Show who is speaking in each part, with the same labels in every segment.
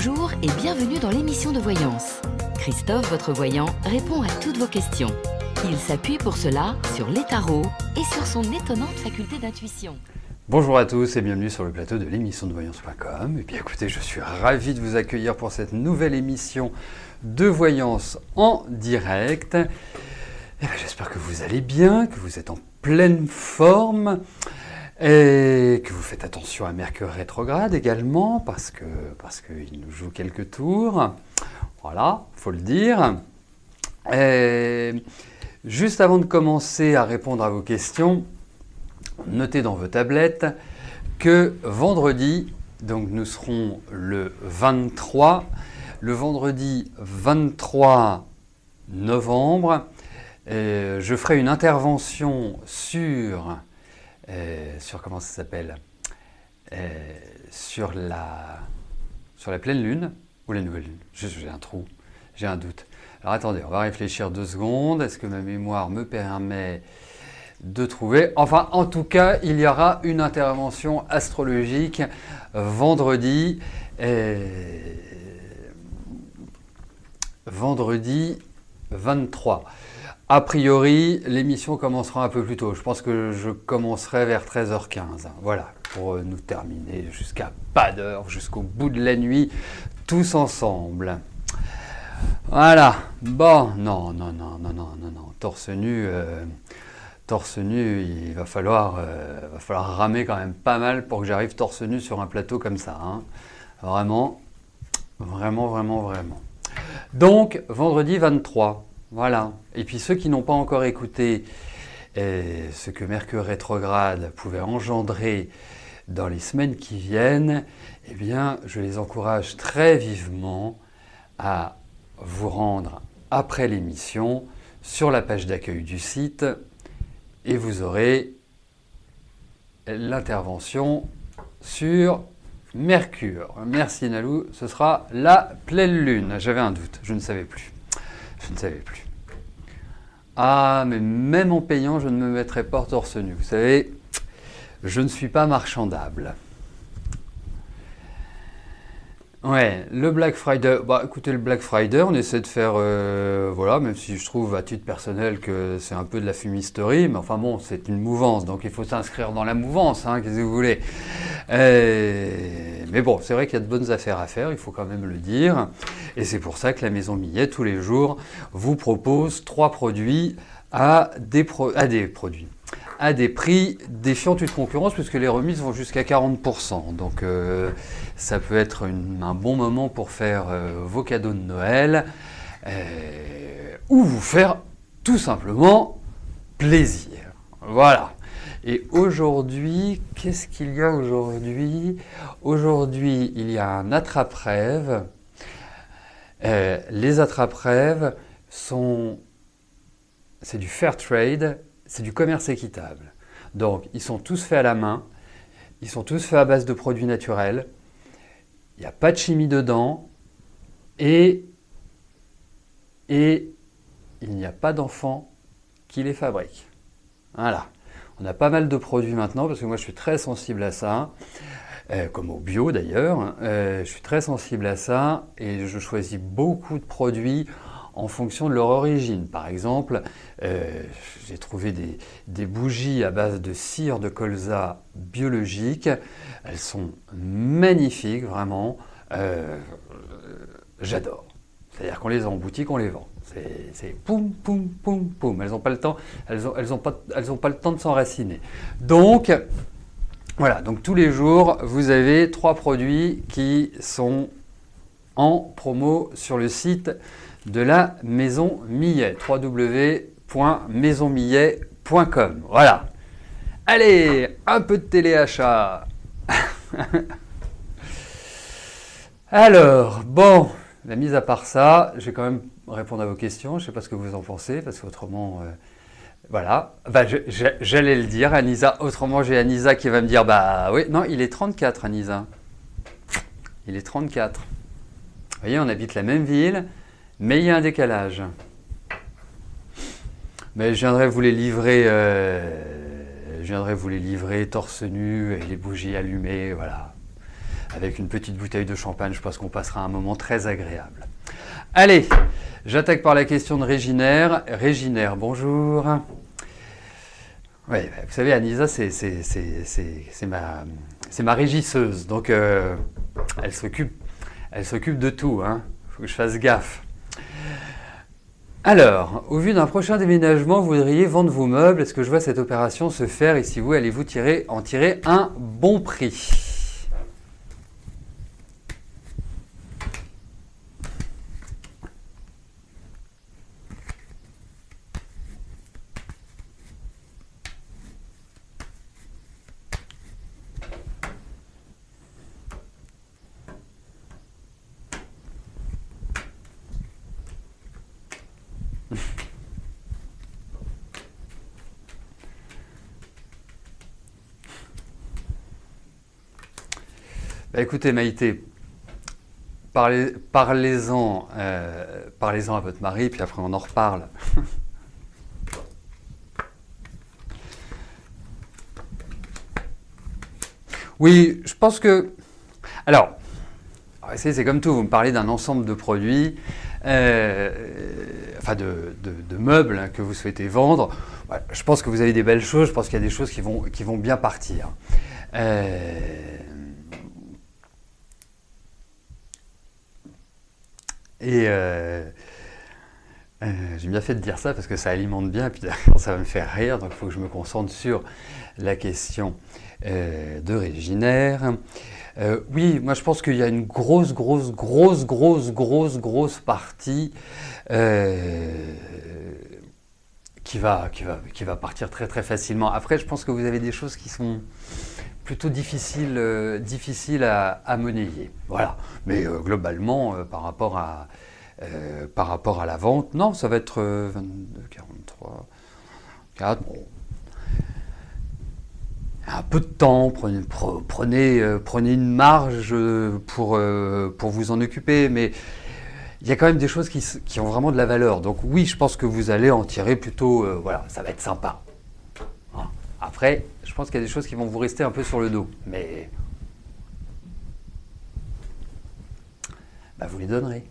Speaker 1: Bonjour et bienvenue dans l'émission de voyance. Christophe, votre voyant, répond à toutes vos questions. Il s'appuie pour cela sur les tarots et sur son étonnante faculté d'intuition.
Speaker 2: Bonjour à tous et bienvenue sur le plateau de l'émission de voyance.com. Et bien écoutez, je suis ravi de vous accueillir pour cette nouvelle émission de voyance en direct. J'espère que vous allez bien, que vous êtes en pleine forme et que vous faites attention à Mercure rétrograde également parce qu'il nous joue quelques tours. Voilà, faut le dire. Juste avant de commencer à répondre à vos questions, notez dans vos tablettes que vendredi, donc nous serons le 23, le vendredi 23 novembre, je ferai une intervention sur comment ça s'appelle, sur la pleine lune ou la nouvelle lune. J'ai un trou, j'ai un doute. Alors attendez, on va réfléchir 2 secondes. Est-ce que ma mémoire me permet de trouver? Enfin, en tout cas, il y aura une intervention astrologique vendredi 23. A priori, l'émission commencera un peu plus tôt. Je pense que je commencerai vers 13h15. Voilà, pour nous terminer jusqu'à pas d'heure, jusqu'au bout de la nuit, tous ensemble. Voilà. Bon, non. Torse nu, il va falloir ramer quand même pas mal pour que j'arrive torse nu sur un plateau comme ça. Hein. Vraiment. Donc, vendredi 23. Voilà. Et puis ceux qui n'ont pas encore écouté ce que Mercure rétrograde pouvait engendrer dans les semaines qui viennent, eh bien, je les encourage très vivement à vous rendre après l'émission sur la page d'accueil du site et vous aurez l'intervention sur Mercure. Merci Nalou, ce sera la pleine lune. J'avais un doute, je ne savais plus. Ah, mais même en payant, je ne me mettrai pas torse nu. Vous savez, je ne suis pas marchandable. Ouais, le Black Friday. Bah écoutez, le Black Friday, on essaie de faire, voilà, même si je trouve à titre personnel que c'est un peu de la fumisterie, mais enfin bon, c'est une mouvance, donc il faut s'inscrire dans la mouvance, hein, qu'est-ce que vous voulez. Mais bon, c'est vrai qu'il y a de bonnes affaires à faire, il faut quand même le dire, et c'est pour ça que la Maison Millet, tous les jours, vous propose 3 produits à des prix défiant toute concurrence, puisque les remises vont jusqu'à 40%. Donc ça peut être un bon moment pour faire vos cadeaux de Noël, ou vous faire tout simplement plaisir. Voilà. Et aujourd'hui, qu'est-ce qu'il y a aujourd'hui? Aujourd'hui, il y a un attrape-rêve. Les attrape-rêves c'est du fair trade, c'est du commerce équitable. Donc, ils sont tous faits à la main, ils sont tous faits à base de produits naturels, il n'y a pas de chimie dedans, et il n'y a pas d'enfants qui les fabriquent. Voilà. On a pas mal de produits maintenant, parce que moi je suis très sensible à ça, comme au bio d'ailleurs, je suis très sensible à ça, et je choisis beaucoup de produits en fonction de leur origine. Par exemple, j'ai trouvé des bougies à base de cire de colza biologique. Elles sont magnifiques, vraiment. J'adore. C'est-à-dire qu'on les a en boutique, on les vend. C'est poum, poum, poum, poum. Elles n'ont pas le temps, elles ont pas le temps de s'enraciner. Donc, voilà. Donc tous les jours, vous avez 3 produits qui sont en promo sur le site de la Maison Millet, www.maisonmillet.com. Voilà. Allez, un peu de téléachat. Alors, bon, la mise à part ça, je vais quand même répondre à vos questions. Je ne sais pas ce que vous en pensez, parce qu'autrement, voilà. Bah, j'allais le dire, Anissa. Autrement, j'ai Anissa qui va me dire, bah oui, non, il est 34, Anissa. Il est 34. Vous voyez, on habite la même ville. Mais il y a un décalage. Mais je viendrai vous les livrer torse nu et les bougies allumées, voilà. avec une petite bouteille de champagne, je pense qu'on passera un moment très agréable. Allez, j'attaque par la question de Réginaire. Réginaire, bonjour. Ouais, vous savez, Anissa, c'est ma régisseuse, donc elle s'occupe de tout, hein. Faut que je fasse gaffe. Alors, au vu d'un prochain déménagement, vous voudriez vendre vos meubles. Est-ce que je vois cette opération se faire et si vous allez-vous en tirer un bon prix? Bah, écoutez Maïté, parlez-en à votre mari, puis après on en reparle. Oui, je pense que... Alors, c'est comme tout, vous me parlez d'un ensemble de produits, enfin de meubles, hein, que vous souhaitez vendre. Ouais, je pense que vous avez des belles choses, je pense qu'il y a des choses qui vont bien partir. J'ai bien fait de dire ça parce que ça alimente bien, puis ça va me faire rire, donc il faut que je me concentre sur la question de Réginaire. Oui, moi je pense qu'il y a une grosse partie qui va partir très facilement. Après, je pense que vous avez des choses qui sont plutôt difficiles à monnayer. Voilà. Mais globalement, par rapport à la vente, non, ça va être 22, 43, 4, bon. Un peu de temps, prenez une marge pour vous en occuper, mais il y a quand même des choses qui ont vraiment de la valeur. Donc oui, je pense que vous allez en tirer plutôt, voilà, ça va être sympa. Hein. Après, je pense qu'il y a des choses qui vont vous rester un peu sur le dos, mais bah, vous les donnerez.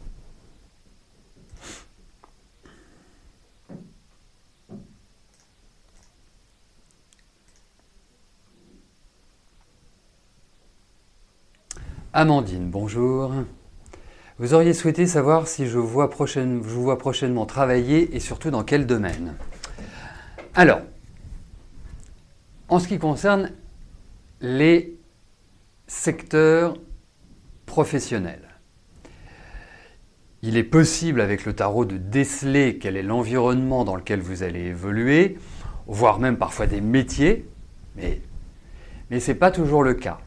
Speaker 2: Amandine, bonjour. Vous auriez souhaité savoir si je vous vois prochainement travailler et surtout dans quel domaine. Alors, en ce qui concerne les secteurs professionnels, il est possible avec le tarot de déceler quel est l'environnement dans lequel vous allez évoluer, voire même parfois des métiers, mais ce n'est pas toujours le cas.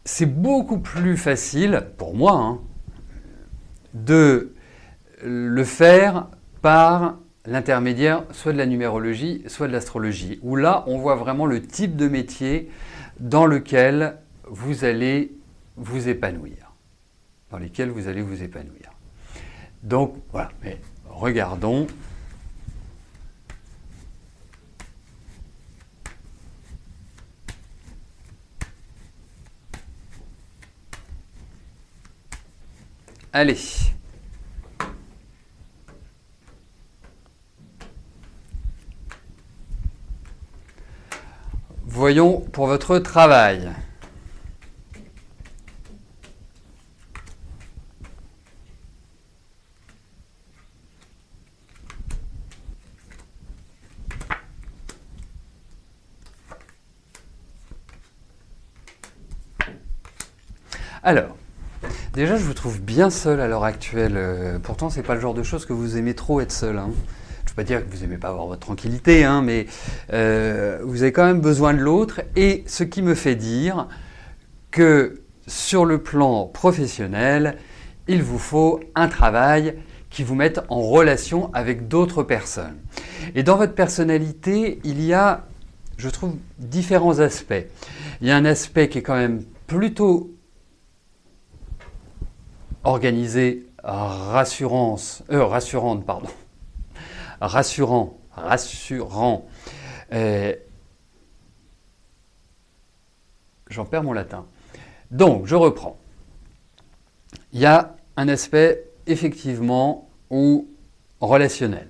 Speaker 2: C'est beaucoup plus facile, pour moi, hein, de le faire par l'intermédiaire soit de la numérologie, soit de l'astrologie, où là, on voit vraiment le type de métier dans lequel vous allez vous épanouir. Donc, voilà, mais regardons. Allez. Voyons pour votre travail. Alors, déjà, je vous trouve bien seul à l'heure actuelle. Pourtant, c'est pas le genre de choses que vous aimez trop être seul. Hein. Je ne veux pas dire que vous n'aimez pas avoir votre tranquillité, hein, mais vous avez quand même besoin de l'autre. Et ce qui me fait dire que sur le plan professionnel, il vous faut un travail qui vous mette en relation avec d'autres personnes. Et dans votre personnalité, il y a, je trouve, différents aspects. Il y a un aspect qui est quand même plutôt organisé, rassurant, j'en perds mon latin, Donc, je reprends. Il y a un aspect, effectivement, relationnel.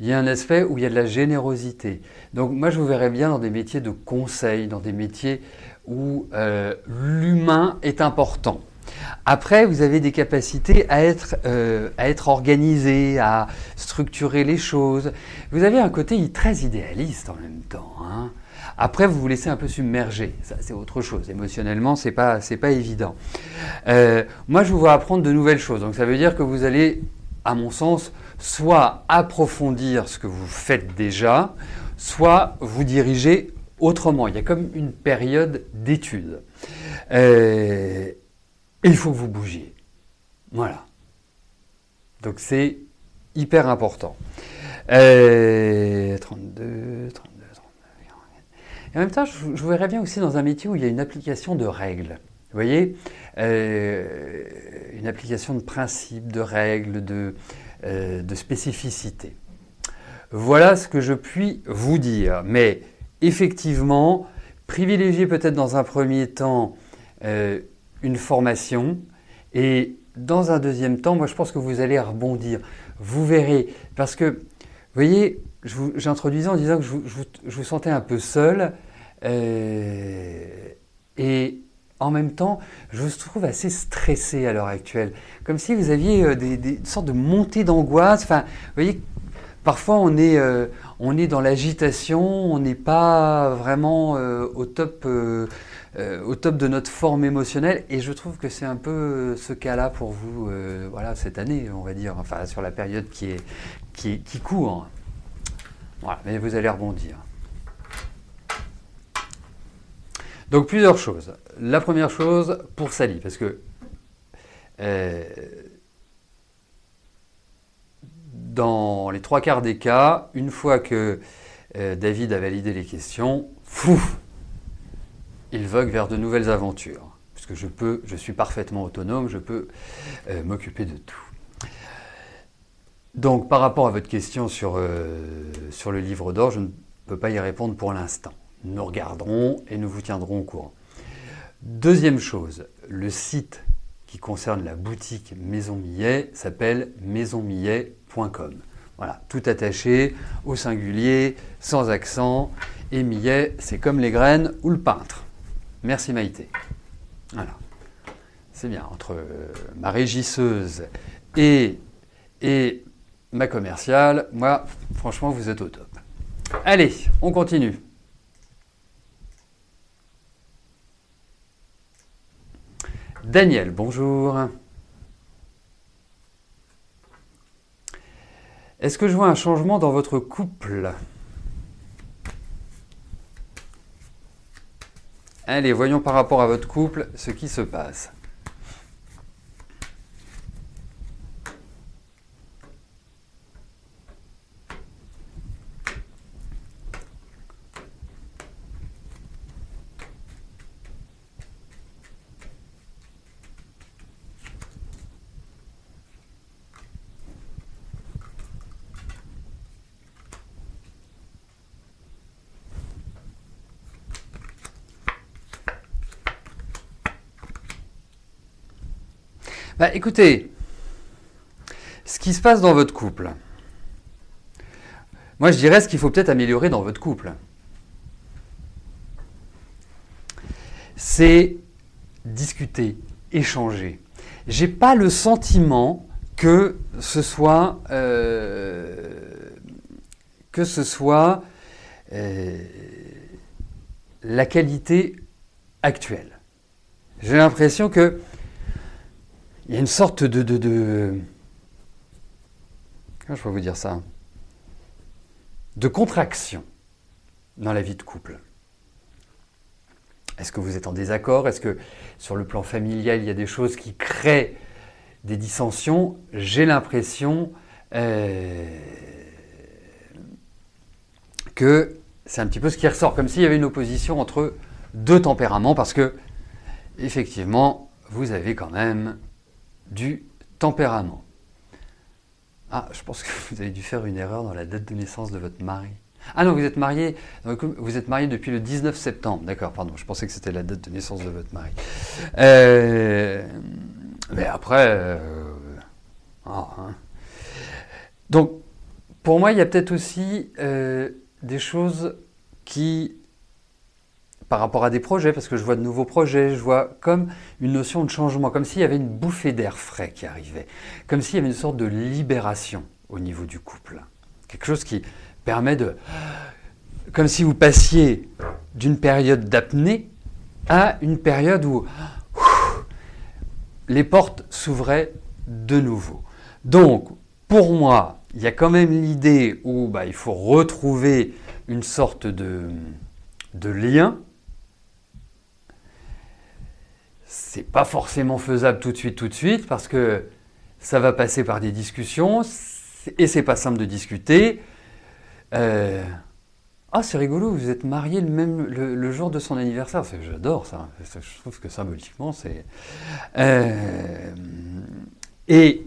Speaker 2: Il y a un aspect où il y a de la générosité. Donc, moi, je vous verrais bien dans des métiers de conseil, dans des métiers où l'humain est important. Après, vous avez des capacités à être organisé, à structurer les choses. Vous avez un côté très idéaliste en même temps, hein. Après, vous vous laissez un peu submerger. Ça, c'est autre chose. Émotionnellement, c'est pas évident. Moi, je vous vois apprendre de nouvelles choses. Donc, ça veut dire que vous allez, à mon sens, soit approfondir ce que vous faites déjà, soit vous diriger autrement. Il y a comme une période d'étude. Et il faut que vous bougiez. Voilà. Donc, c'est hyper important. 32, 39. Et en même temps, je vous verrais bien aussi dans un métier où il y a une application de règles. Vous voyez, une application de principes, de règles, de spécificités. Voilà ce que je puis vous dire. Mais effectivement, privilégiez peut-être dans un premier temps une formation et dans un deuxième temps, moi je pense que vous allez rebondir. Vous verrez, parce que, vous voyez, j'introduisais en disant que je vous sentais un peu seul et en même temps, je vous trouve assez stressé à l'heure actuelle. Comme si vous aviez des sortes de montées d'angoisse. Enfin, vous voyez, parfois on est dans l'agitation, on n'est pas vraiment au top de notre forme émotionnelle. Et je trouve que c'est un peu ce cas-là pour vous, voilà, cette année, on va dire, enfin sur la période qui court. Voilà, mais vous allez rebondir. Donc plusieurs choses. La première chose pour Sally, parce que dans les 3/4 des cas, une fois que David a validé les questions, il vogue vers de nouvelles aventures. Puisque je suis parfaitement autonome, je peux m'occuper de tout. Donc par rapport à votre question sur le livre d'or, je ne peux pas y répondre pour l'instant. Nous regarderons et nous vous tiendrons au courant. Deuxième chose, le site qui concerne la boutique Maison Millet s'appelle maisonmillet.com. Voilà, tout attaché, au singulier, sans accent. Et Millet, c'est comme les graines ou le peintre. Merci Maïté. Voilà, c'est bien, entre ma régisseuse et ma commerciale, moi, franchement, vous êtes au top. Allez, on continue. Daniel, bonjour. Est-ce que je vois un changement dans votre couple? Allez, voyons par rapport à votre couple ce qui se passe. Bah, écoutez, ce qui se passe dans votre couple, moi je dirais ce qu'il faut peut-être améliorer dans votre couple, c'est discuter, échanger. J'ai pas le sentiment que ce soit la qualité actuelle. J'ai l'impression que il y a une sorte comment je peux vous dire ça? De contraction dans la vie de couple. Est-ce que vous êtes en désaccord? Est-ce que sur le plan familial, il y a des choses qui créent des dissensions? J'ai l'impression que c'est un petit peu ce qui ressort, comme s'il y avait une opposition entre deux tempéraments, parce que, effectivement, vous avez quand même du tempérament. Ah, je pense que vous avez dû faire une erreur dans la date de naissance de votre mari. Ah non, vous êtes marié depuis le 19 septembre. D'accord, pardon, je pensais que c'était la date de naissance de votre mari. Mais après... hein. Donc, pour moi, il y a peut-être aussi des choses qui, par rapport à des projets, parce que je vois de nouveaux projets, je vois comme une notion de changement, comme s'il y avait une bouffée d'air frais qui arrivait, comme s'il y avait une sorte de libération au niveau du couple. Quelque chose qui permet de... Comme si vous passiez d'une période d'apnée à une période où les portes s'ouvraient de nouveau. Donc, pour moi, il y a quand même l'idée où il faut retrouver une sorte de lien. C'est pas forcément faisable tout de suite, parce que ça va passer par des discussions, et c'est pas simple de discuter. Ah, c'est rigolo, vous êtes mariés le jour de son anniversaire. J'adore ça. Je trouve que symboliquement, c'est... Et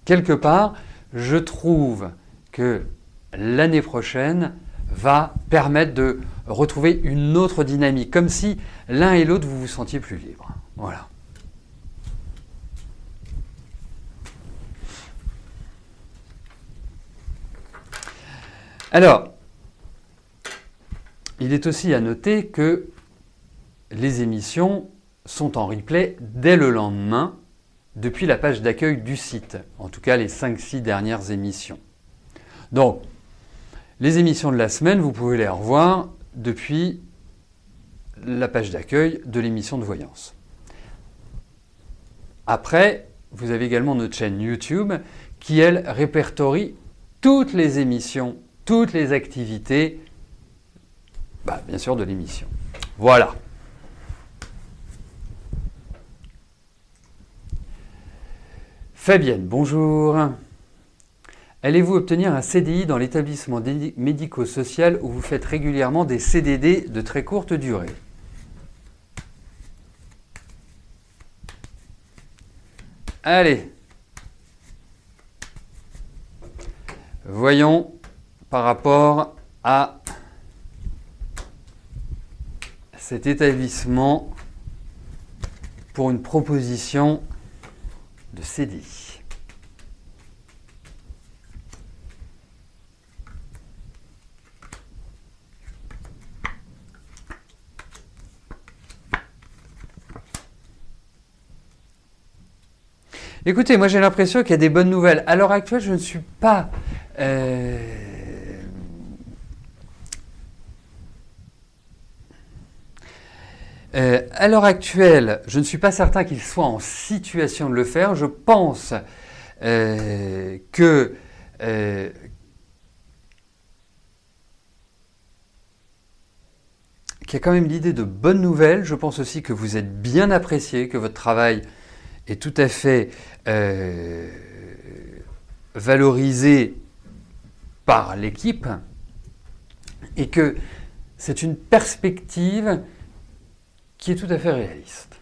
Speaker 2: quelque part, je trouve que l'année prochaine va permettre de retrouver une autre dynamique, comme si l'un et l'autre, vous vous sentiez plus libre. Voilà. Alors, il est aussi à noter que les émissions sont en replay dès le lendemain, depuis la page d'accueil du site, en tout cas les 5-6 dernières émissions. Donc, les émissions de la semaine, vous pouvez les revoir depuis la page d'accueil de l'émission de voyance. Après, vous avez également notre chaîne YouTube qui, elle, répertorie toutes les émissions, toutes les activités, bien sûr, de l'émission. Voilà. Fabienne, bonjour. Allez-vous obtenir un CDI dans l'établissement médico-social où vous faites régulièrement des CDD de très courte durée? Allez. Voyons par rapport à cet établissement pour une proposition de CDI. Écoutez, moi j'ai l'impression qu'il y a des bonnes nouvelles. À l'heure actuelle, je ne suis pas... à l'heure actuelle, je ne suis pas certain qu'il soit en situation de le faire. Je pense qu'il y a quand même l'idée de bonnes nouvelles. Je pense aussi que vous êtes bien apprécié, que votre travail est tout à fait valorisé par l'équipe et que c'est une perspective qui est tout à fait réaliste.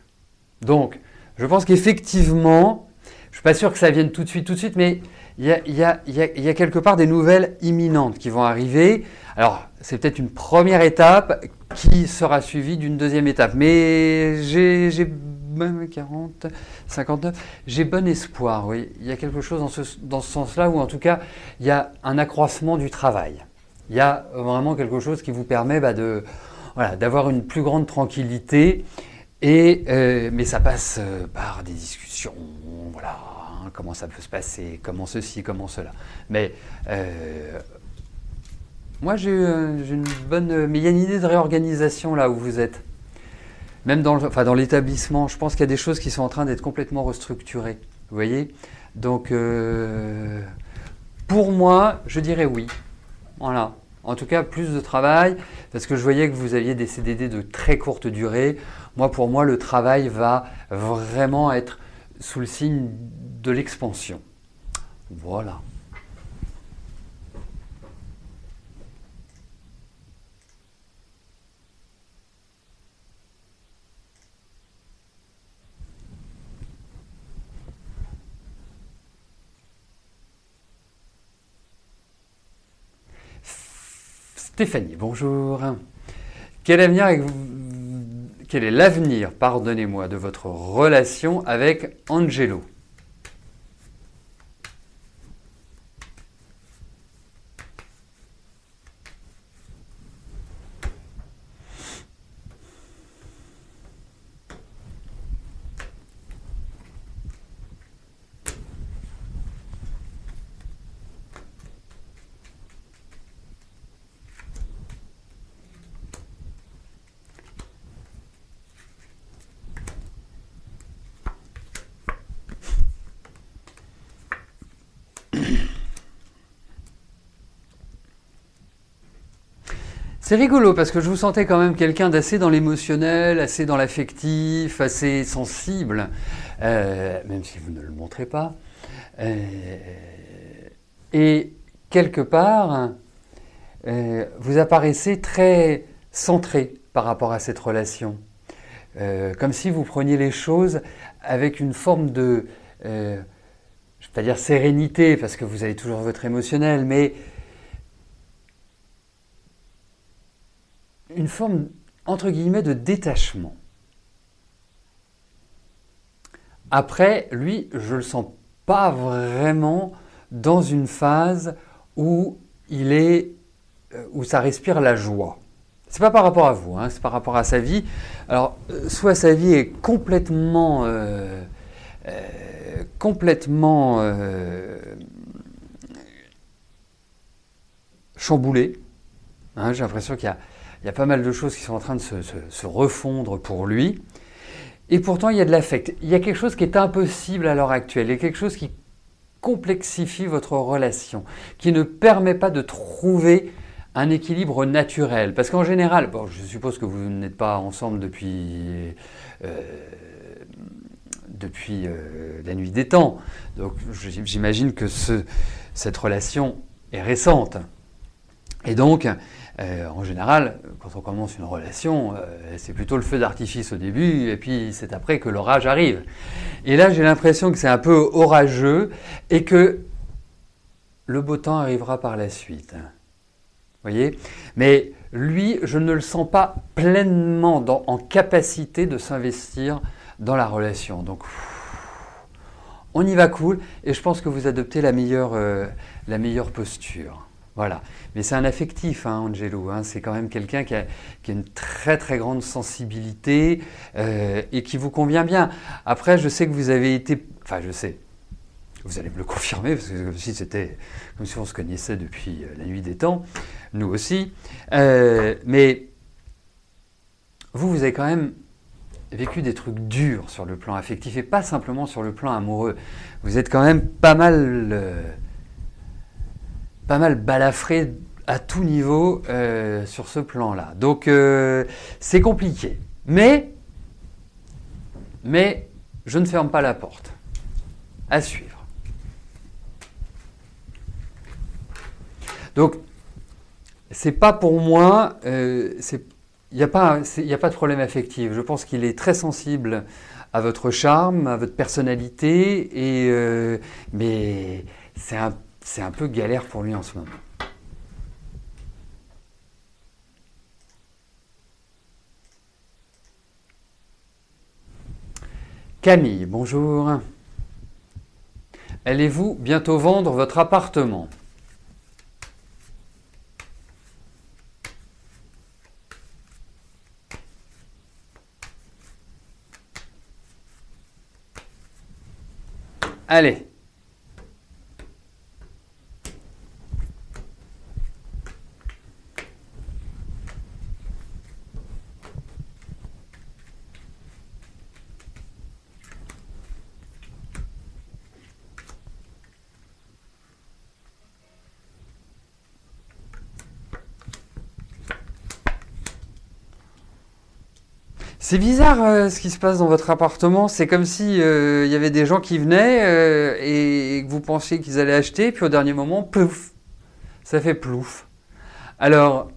Speaker 2: Donc, je pense qu'effectivement, je ne suis pas sûr que ça vienne tout de suite, mais il y a quelque part des nouvelles imminentes qui vont arriver. Alors, c'est peut-être une première étape qui sera suivie d'une deuxième étape. Mais j'ai 40, 59, j'ai bon espoir, oui. Il y a quelque chose dans ce sens-là, ou en tout cas, il y a un accroissement du travail. Il y a vraiment quelque chose qui vous permet d'avoir une plus grande tranquillité, mais ça passe par des discussions, comment ça peut se passer, comment ceci, comment cela. Mais moi j'ai une bonne... Mais il y a une idée de réorganisation là où vous êtes. Même dans l'établissement, je pense qu'il y a des choses qui sont en train d'être complètement restructurées. Vous voyez? Donc, pour moi, je dirais oui. Voilà. En tout cas, plus de travail, parce que je voyais que vous aviez des CDD de très courte durée. Pour moi, le travail va vraiment être sous le signe de l'expansion. Voilà. Stéphanie, bonjour. Quel est l'avenir, pardonnez-moi, de votre relation avec Angelo? C'est rigolo parce que je vous sentais quand même quelqu'un d'assez dans l'émotionnel, assez dans l'affectif, assez sensible, même si vous ne le montrez pas. Et quelque part, vous apparaissez très centré par rapport à cette relation. Comme si vous preniez les choses avec une forme de, je ne vais pas dire sérénité, parce que vous avez toujours votre émotionnel, mais une forme, entre guillemets, de détachement. Après, lui, je ne le sens pas vraiment dans une phase où où ça respire la joie. C'est pas par rapport à vous, hein, c'est par rapport à sa vie. Alors, soit sa vie est complètement chamboulée. Hein, j'ai l'impression qu'il y a pas mal de choses qui sont en train de se refondre pour lui. Et pourtant, il y a de l'affect. Il y a quelque chose qui est impossible à l'heure actuelle. Il y a quelque chose qui complexifie votre relation, qui ne permet pas de trouver un équilibre naturel. Parce qu'en général, bon, je suppose que vous n'êtes pas ensemble depuis la nuit des temps. Donc j'imagine que cette relation est récente. Et donc, en général, quand on commence une relation, c'est plutôt le feu d'artifice au début, et puis c'est après que l'orage arrive. Et là, j'ai l'impression que c'est un peu orageux, et que le beau temps arrivera par la suite. Vous voyez? Mais lui, je ne le sens pas pleinement en capacité de s'investir dans la relation. Donc, on y va cool, et je pense que vous adoptez la meilleure posture. Voilà. Mais c'est un affectif, hein, Angelo. Hein. C'est quand même quelqu'un qui a une très très grande sensibilité et qui vous convient bien. Après, je sais que vous avez été... Enfin, je sais. Vous allez me le confirmer, parce que c'était comme si on se connaissait depuis la nuit des temps. Nous aussi. Mais vous avez quand même vécu des trucs durs sur le plan affectif et pas simplement sur le plan amoureux. Vous êtes quand même pas mal balafré à tout niveau sur ce plan-là. Donc, c'est compliqué. Mais, je ne ferme pas la porte. À suivre. Donc, c'est pas pour moi... il n'y a pas de problème affectif. Je pense qu'il est très sensible à votre charme, à votre personnalité, mais c'est un peu galère pour lui en ce moment. Camille, bonjour. Allez-vous bientôt vendre votre appartement? Allez. C'est bizarre ce qui se passe dans votre appartement. C'est comme si y avait des gens qui venaient et que vous pensiez qu'ils allaient acheter, puis au dernier moment, plouf, ça fait plouf. Alors,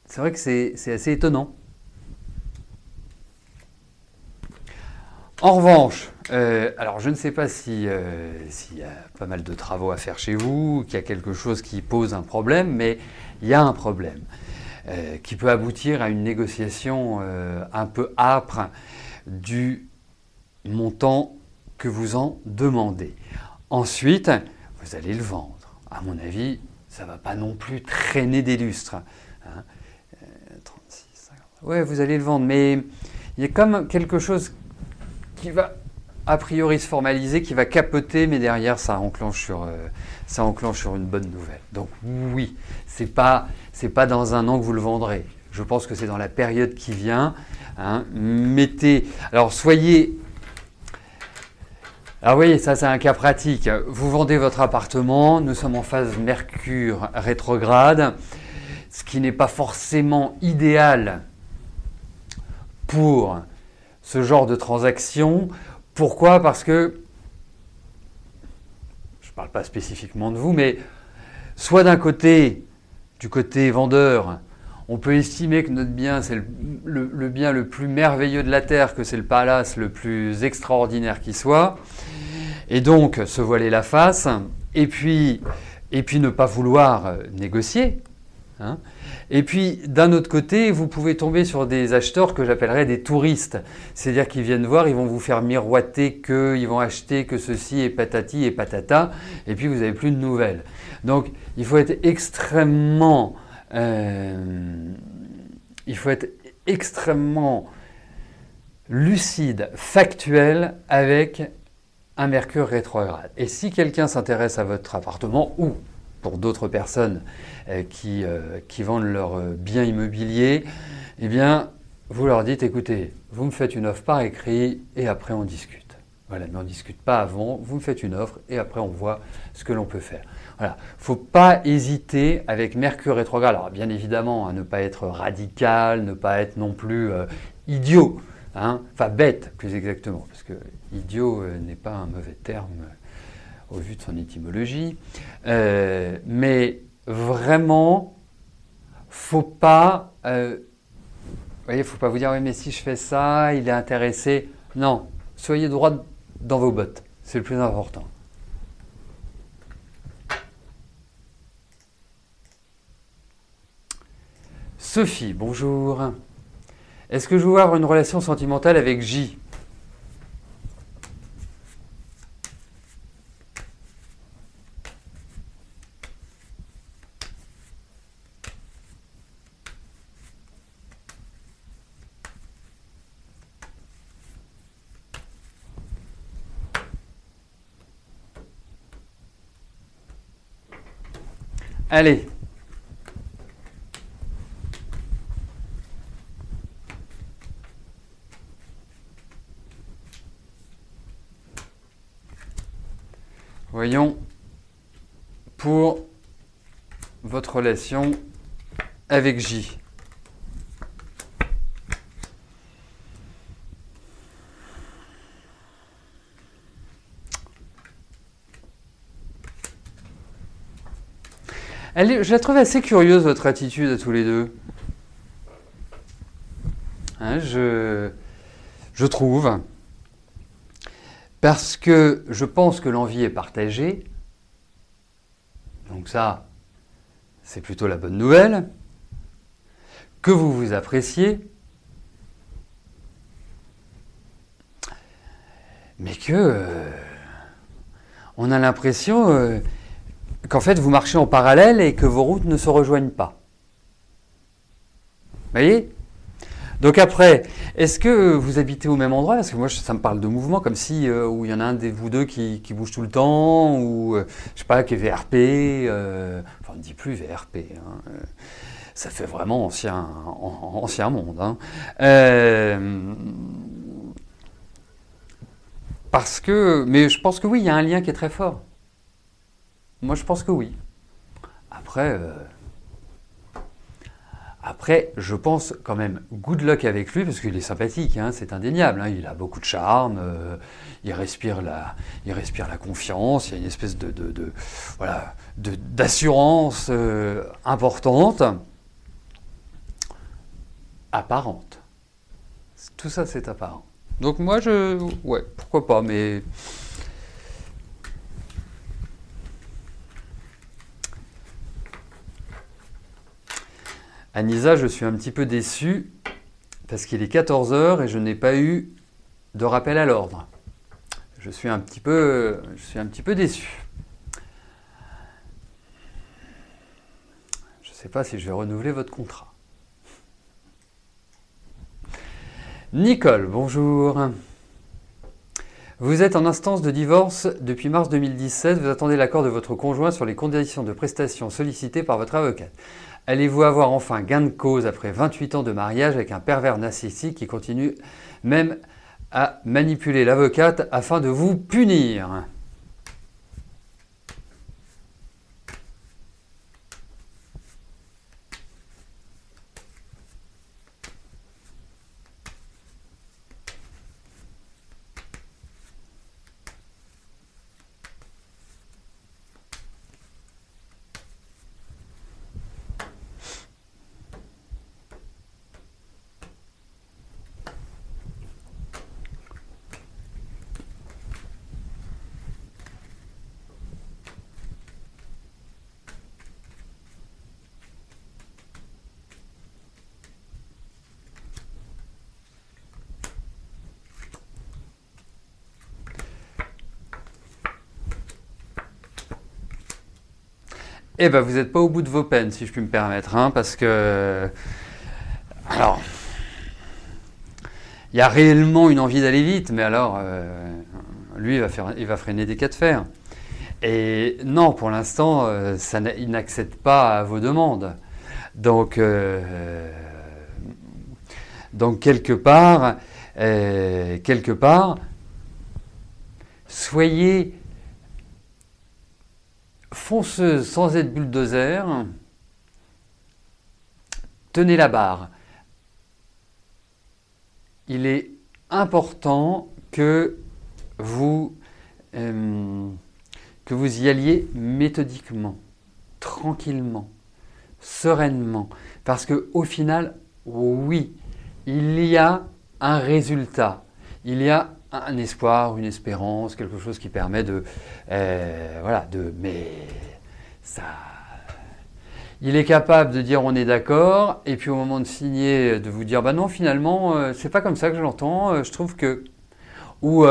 Speaker 2: c'est vrai que c'est assez étonnant. En revanche, alors je ne sais pas s'il y a pas mal de travaux à faire chez vous, qu'il y a quelque chose qui pose un problème, mais il y a un problème qui peut aboutir à une négociation un peu âpre du montant que vous en demandez. Ensuite, vous allez le vendre. À mon avis, ça ne va pas non plus traîner des lustres. Hein. 36, 50. Ouais, vous allez le vendre, mais il y a comme quelque chose qui va a priori se formaliser, qui va capoter, mais derrière ça enclenche sur une bonne nouvelle. Donc oui, c'est pas dans un an que vous le vendrez. Je pense que c'est dans la période qui vient. Hein. Alors soyez. Alors vous voyez, ça c'est un cas pratique. Vous vendez votre appartement, nous sommes en phase Mercure rétrograde, ce qui n'est pas forcément idéal pour ce genre de transaction. Pourquoi ? Parce que, je ne parle pas spécifiquement de vous, mais soit d'un côté, du côté vendeur, on peut estimer que notre bien, c'est le bien le plus merveilleux de la Terre, que c'est le palace le plus extraordinaire qui soit, et donc se voiler la face, et puis ne pas vouloir négocier. Hein. Et puis, d'un autre côté, vous pouvez tomber sur des acheteurs que j'appellerais des touristes. C'est-à-dire qu'ils viennent voir, ils vont vous faire miroiter qu'ils vont acheter que ceci et patati et patata, et puis vous n'avez plus de nouvelles. Donc, il faut être extrêmement lucide, factuel avec un Mercure rétrograde. Et si quelqu'un s'intéresse à votre appartement ou pour d'autres personnes qui vendent leurs biens immobiliers, eh bien, vous leur dites, écoutez, vous me faites une offre par écrit et après on discute. Voilà, mais on ne discute pas avant, vous me faites une offre et après on voit ce que l'on peut faire. Voilà, il ne faut pas hésiter avec Mercure rétrograde. Alors bien évidemment, à ne pas être radical, ne pas être non plus idiot, hein, enfin bête plus exactement, parce que idiot n'est pas un mauvais terme au vu de son étymologie, mais vraiment, faut pas vous dire oui mais si je fais ça, il est intéressé. Non, soyez droit dans vos bottes, c'est le plus important. Sophie, bonjour. Est-ce que je veux avoir une relation sentimentale avec J ? Allez. Voyons pour votre relation avec J. Je la trouve assez curieuse, votre attitude à tous les deux. Hein, je trouve. Parce que je pense que l'envie est partagée. Donc ça, c'est plutôt la bonne nouvelle. Que vous vous appréciez. Mais que on a l'impression qu'en fait vous marchez en parallèle et que vos routes ne se rejoignent pas. Vous voyez ? Donc après, est-ce que vous habitez au même endroit ? Parce que moi, ça me parle de mouvement, comme si où il y en a un de vous deux qui bouge tout le temps, ou je sais pas, qui est VRP, enfin on ne dit plus VRP, hein, ça fait vraiment ancien monde. Hein. Parce que, mais je pense que oui, il y a un lien qui est très fort. Moi, je pense que oui. Après, je pense quand même good luck avec lui parce qu'il est sympathique, hein, c'est indéniable. Hein, il a beaucoup de charme, il respire la confiance, il y a une espèce d'assurance importante, apparente. Tout ça, c'est apparent. Donc moi, ouais, pourquoi pas, mais... Anissa, je suis un petit peu déçu parce qu'il est 14 heures et je n'ai pas eu de rappel à l'ordre. Je suis un petit peu déçu. Je ne sais pas si je vais renouveler votre contrat. Nicole, bonjour. Vous êtes en instance de divorce depuis mars 2017. Vous attendez l'accord de votre conjoint sur les conditions de prestation sollicitées par votre avocate. Allez-vous avoir enfin gain de cause après 28 ans de mariage avec un pervers narcissique qui continue même à manipuler l'avocate afin de vous punir? Eh ben, vous n'êtes pas au bout de vos peines, si je puis me permettre, hein, parce que... Alors, il y a réellement une envie d'aller vite, mais alors, lui, il va freiner des cas de fer. Et non, pour l'instant, il n'accède pas à vos demandes. Donc quelque part, soyez fonceuse sans être bulldozer, tenez la barre. Il est important que vous y alliez méthodiquement, tranquillement, sereinement. Parce qu'au final, oui, il y a un résultat. Il y a un espoir, une espérance, quelque chose qui permet mais ça... Il est capable de dire on est d'accord, et puis au moment de signer, de vous dire bah non, finalement, c'est pas comme ça que je l'entends, je trouve que... Ou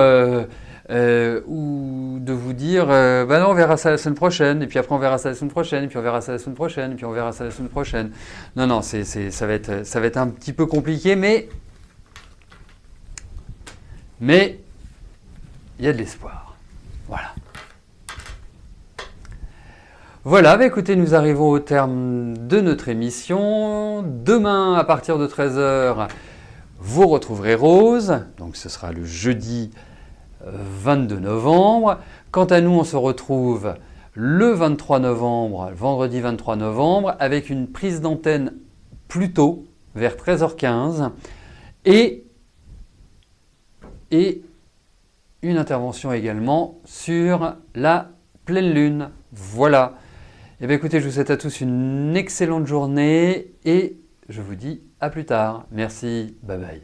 Speaker 2: de vous dire bah non, on verra ça la semaine prochaine, et puis après on verra ça la semaine prochaine, et puis on verra ça la semaine prochaine, et puis on verra ça la semaine prochaine. Non, ça va être un petit peu compliqué, mais il y a de l'espoir. Voilà. Voilà, bah écoutez, nous arrivons au terme de notre émission. Demain, à partir de 13 heures, vous retrouverez Rose. Donc ce sera le jeudi 22 novembre. Quant à nous, on se retrouve le 23 novembre, vendredi 23 novembre, avec une prise d'antenne plus tôt, vers 13h15, et une intervention également sur la pleine lune. Voilà. Eh bien écoutez, je vous souhaite à tous une excellente journée et je vous dis à plus tard. Merci, bye bye.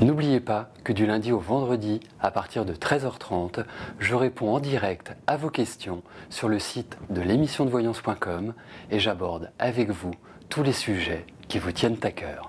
Speaker 3: N'oubliez pas que du lundi au vendredi, à partir de 13h30, je réponds en direct à vos questions sur le site de l'émissiondevoyance.com et j'aborde avec vous tous les sujets qui vous tiennent à cœur.